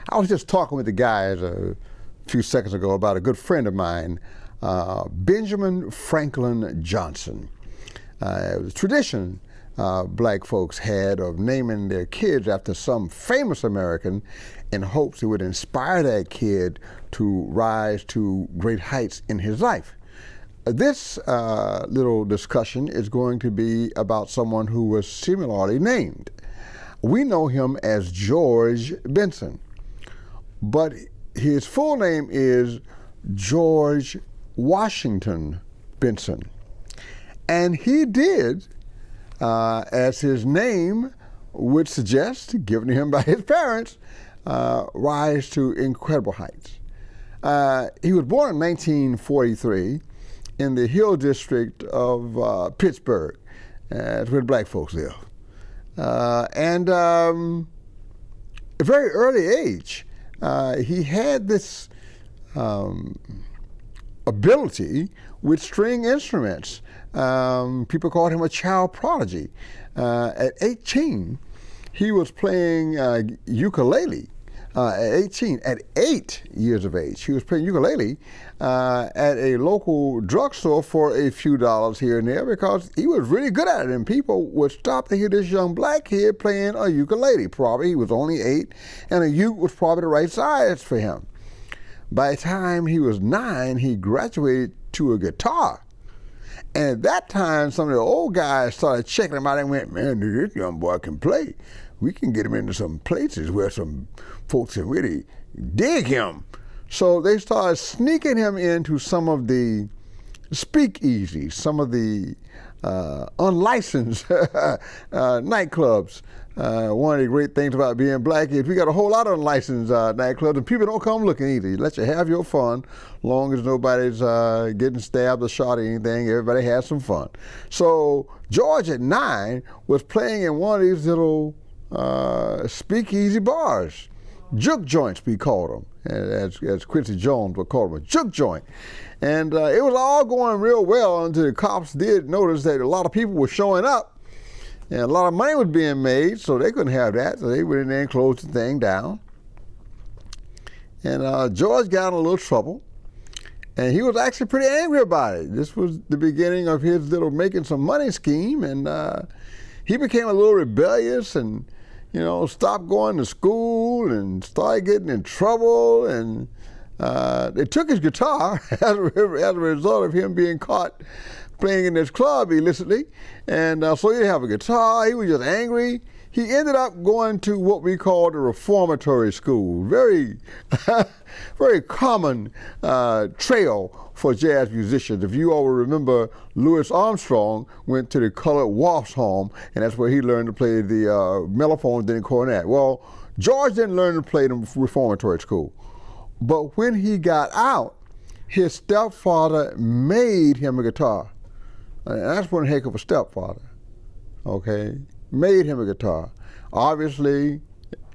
I was just talking with the guys a few seconds ago about a good friend of mine, Benjamin Franklin Johnson. It was a tradition black folks had of naming their kids after some famous American in hopes it would inspire that kid to rise to great heights in his life. This little discussion is going to be about someone who was similarly named. We know him as George Benson, but his full name is George Washington Benson. And he did, as his name would suggest, given to him by his parents, rise to incredible heights. He was born in 1943 in the Hill District of Pittsburgh. That's where the black folks live. And at a very early age, he had this ability with string instruments. People called him a child prodigy. At 18, he was playing ukulele. At 8 years of age, he was playing ukulele at a local drugstore for a few dollars here and there because he was really good at it, and people would stop to hear this young black kid playing a ukulele. Probably he was only 8, and a uke was probably the right size for him. By the time he was 9, he graduated to a guitar. And at that time, some of the old guys started checking him out and went, man, this young boy can play. We can get him into some places where some folks can really dig him. So they started sneaking him into some of the speakeasies, some of the unlicensed nightclubs. One of the great things about being black is we got a whole lot of unlicensed nightclubs, and people don't come looking either. You let you have your fun, long as nobody's getting stabbed or shot or anything. Everybody has some fun. So George at 9 was playing in one of these little speakeasy bars, juke joints we called them, as Quincy Jones would call them, a juke joint. And it was all going real well until the cops did notice that a lot of people were showing up and a lot of money was being made, so they couldn't have that, so they went in there and closed the thing down. And George got in a little trouble, and he was actually pretty angry about it. This was the beginning of his little making some money scheme, and he became a little rebellious and, you know, stopped going to school and started getting in trouble. And they took his guitar as a result of him being caught playing in this club illicitly. And so he didn't have a guitar. He was just angry. He ended up going to what we call the reformatory school. Very, very common trail for jazz musicians. If you all remember, Louis Armstrong went to the Colored Wasp's home, and that's where he learned to play the mellophone, then cornet. Well, George didn't learn to play in the reformatory school. But when he got out, his stepfather made him a guitar. And that's one heck of a stepfather, okay? Made him a guitar. Obviously,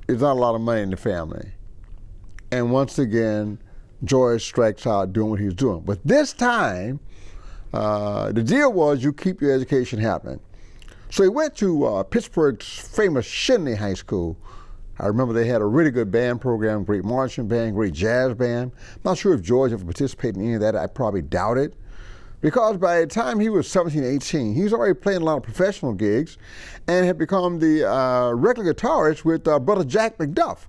there's not a lot of money in the family. And once again, George strikes out doing what he's doing. But this time, the deal was you keep your education happening. So he went to Pittsburgh's famous Shinley High School. I remember they had a really good band program, great marching band, great jazz band. I'm not sure if George ever participated in any of that. I probably doubt it. Because by the time he was 17, 18, he was already playing a lot of professional gigs and had become the regular guitarist with Brother Jack McDuff,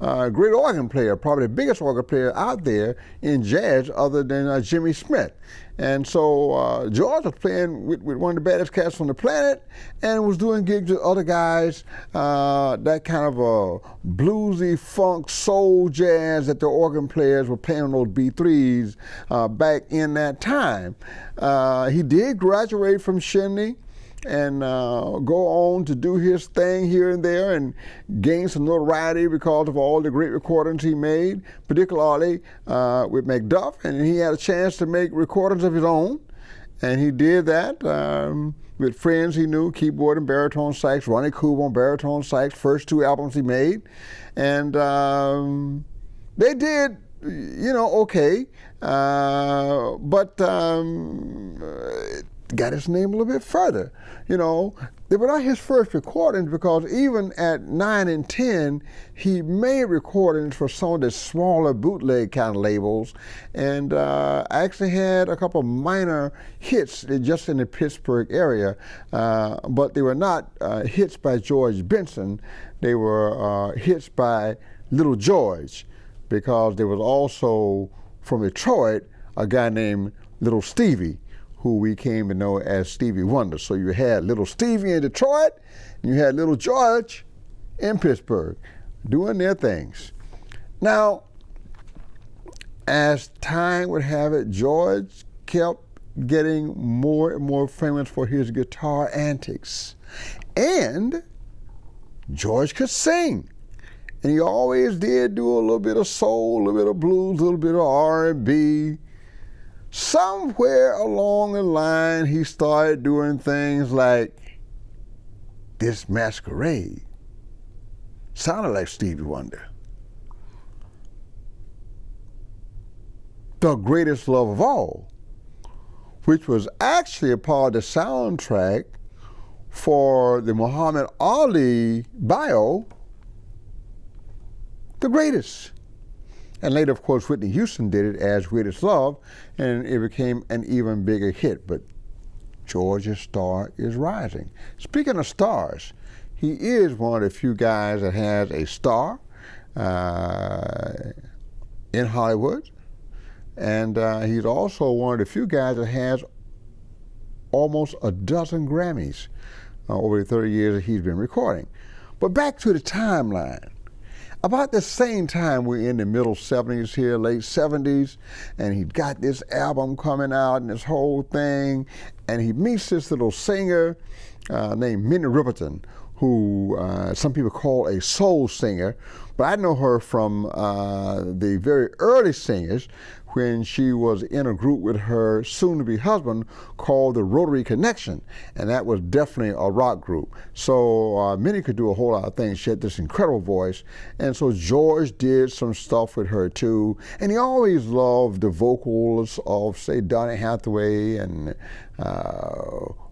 a great organ player, probably the biggest organ player out there in jazz other than Jimmy Smith. And so George was playing with one of the baddest cats on the planet and was doing gigs with other guys, that kind of bluesy, funk, soul jazz that the organ players were playing on those B3s back in that time. He did graduate from Shinley and go on to do his thing here and there and gain some notoriety because of all the great recordings he made, particularly with McDuff, and he had a chance to make recordings of his own, and he did that with friends he knew, keyboard and baritone sax, Ronnie Koob on baritone sax, first 2 albums he made, and they did, you know, okay, but got his name a little bit further. You know, they were not his first recordings, because even at 9 and 10, he made recordings for some of the smaller bootleg kind of labels, and actually had a couple minor hits just in the Pittsburgh area, but they were not hits by George Benson. They were hits by Little George, because there was also from Detroit a guy named Little Stevie, who we came to know as Stevie Wonder. So you had Little Stevie in Detroit, and you had Little George in Pittsburgh doing their things. Now, as time would have it, George kept getting more and more famous for his guitar antics. And George could sing. And he always did do a little bit of soul, a little bit of blues, a little bit of R&B. Somewhere along the line, he started doing things like This Masquerade. Sounded like Stevie Wonder. The Greatest Love of All, which was actually a part of the soundtrack for the Muhammad Ali bio, The Greatest. And later, of course, Whitney Houston did it as Greatest Love, and it became an even bigger hit. But George's star is rising. Speaking of stars, he is one of the few guys that has a star in Hollywood, and he's also one of the few guys that has almost a dozen Grammys over the 30 years that he's been recording. But back to the timeline. About the same time, we're in the middle 70s here, late 70s, and he got this album coming out and this whole thing, and he meets this little singer named Minnie Riperton, who some people call a soul singer, but I know her from the very early singers when she was in a group with her soon-to-be husband called the Rotary Connection, and that was definitely a rock group. So Minnie could do a whole lot of things. She had this incredible voice, and so George did some stuff with her too, and he always loved the vocals of, say, Donny Hathaway and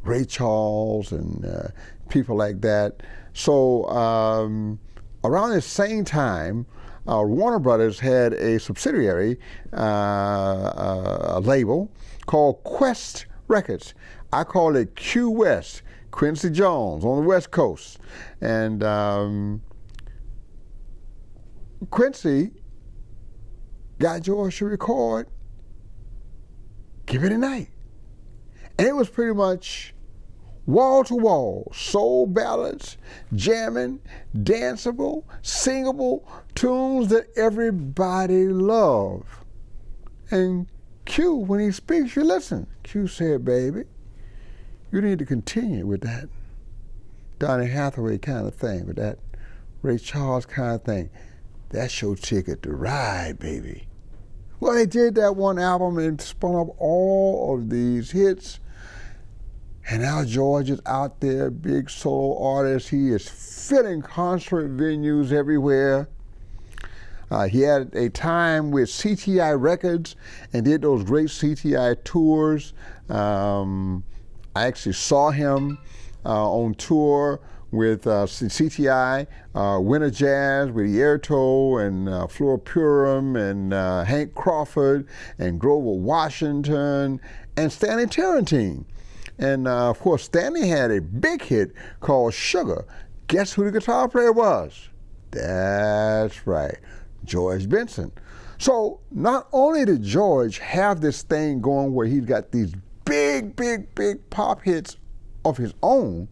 Ray Charles and people like that. So around the same time, Warner Brothers had a subsidiary a label called Quest Records. I call it Q West, Quincy Jones on the West Coast. And Quincy got George to record Give It a Night. And it was pretty much wall-to-wall, soul ballads, jamming, danceable, singable tunes that everybody loved. And Q, when he speaks, you listen. Q said, baby, you need to continue with that Donny Hathaway kind of thing, with that Ray Charles kind of thing. That's your ticket to ride, baby. Well, they did that one album and spun up all of these hits. And now George is out there, big solo artist. He is filling concert venues everywhere. He had a time with CTI Records and did those great CTI tours. I actually saw him on tour with CTI, Winter Jazz, with Yerto and Flora Purim and Hank Crawford and Grover Washington and Stanley Tarantine. And of course, Stanley had a big hit called Sugar. Guess who the guitar player was? That's right, George Benson. So not only did George have this thing going where he's got these big pop hits of his own,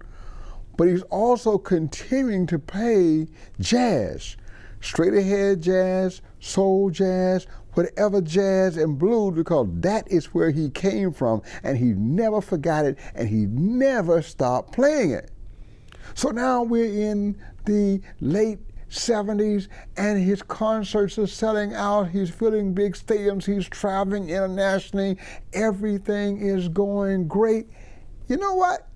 but he's also continuing to play jazz, straight ahead jazz, soul jazz, whatever jazz and blues, because that is where he came from, and he never forgot it, and he never stopped playing it. So now we're in the late 70s, and his concerts are selling out. He's filling big stadiums. He's traveling internationally. Everything is going great. You know what?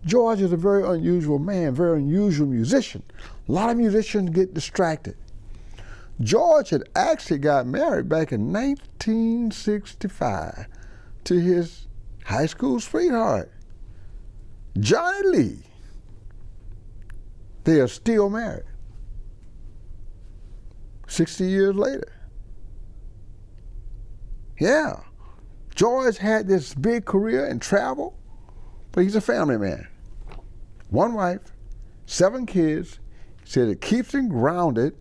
George is a very unusual man, very unusual musician. A lot of musicians get distracted. George had actually got married back in 1965 to his high school sweetheart, Johnny Lee. They are still married 60 years later. Yeah, George had this big career in travel, but he's a family man. One wife, 7 kids, said it keeps him grounded,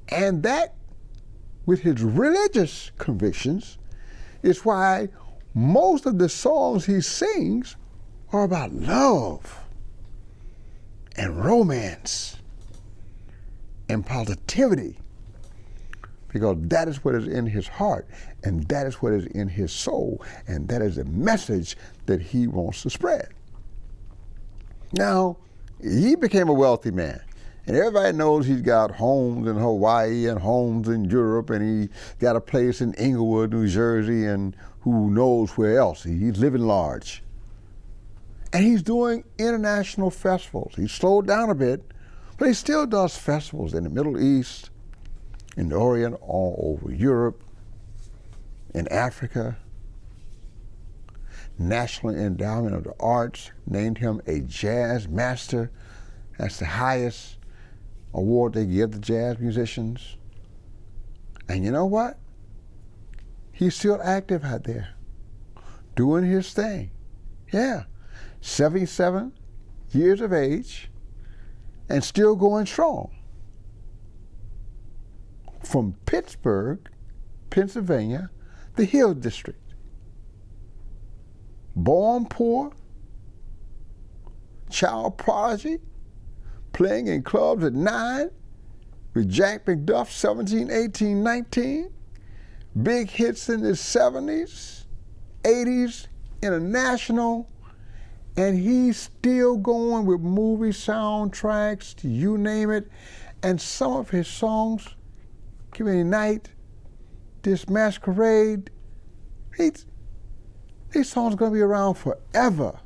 and that, with his religious convictions, is why most of the songs he sings are about love and romance and positivity, because that is what is in his heart, and that is what is in his soul, and that is the message that he wants to spread. Now, he became a wealthy man, and everybody knows he's got homes in Hawaii and homes in Europe, and he got a place in Inglewood, New Jersey, and who knows where else. He's living large. And he's doing international festivals. He's slowed down a bit, but he still does festivals in the Middle East, in the Orient, all over Europe, in Africa. National Endowment of the Arts named him a jazz master. That's the highest award they give the jazz musicians. And you know what? He's still active out there, doing his thing. Yeah, 77 years of age and still going strong. From Pittsburgh, Pennsylvania, the Hill District. Born poor, child prodigy, playing in clubs at 9 with Jack McDuff, 17, 18, 19. Big hits in the 70s, 80s, international, and he's still going with movie soundtracks, you name it. And some of his songs, Give Me a Night, This Masquerade, these songs are going to be around forever.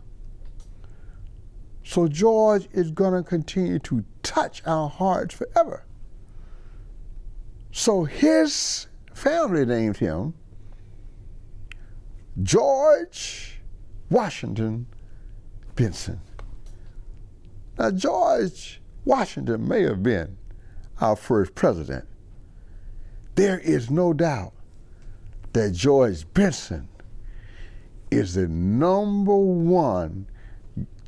So George is going to continue to touch our hearts forever. So his family named him George Washington Benson. Now, George Washington may have been our first president. There is no doubt that George Benson is the #1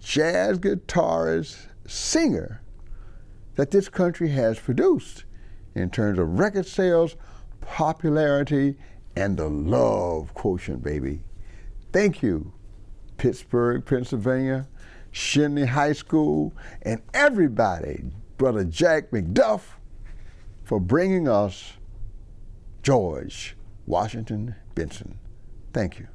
jazz guitarist, singer that this country has produced in terms of record sales, popularity, and the love quotient, baby. Thank you, Pittsburgh, Pennsylvania, Shinley High School, and everybody, Brother Jack McDuff, for bringing us George Washington Benson. Thank you.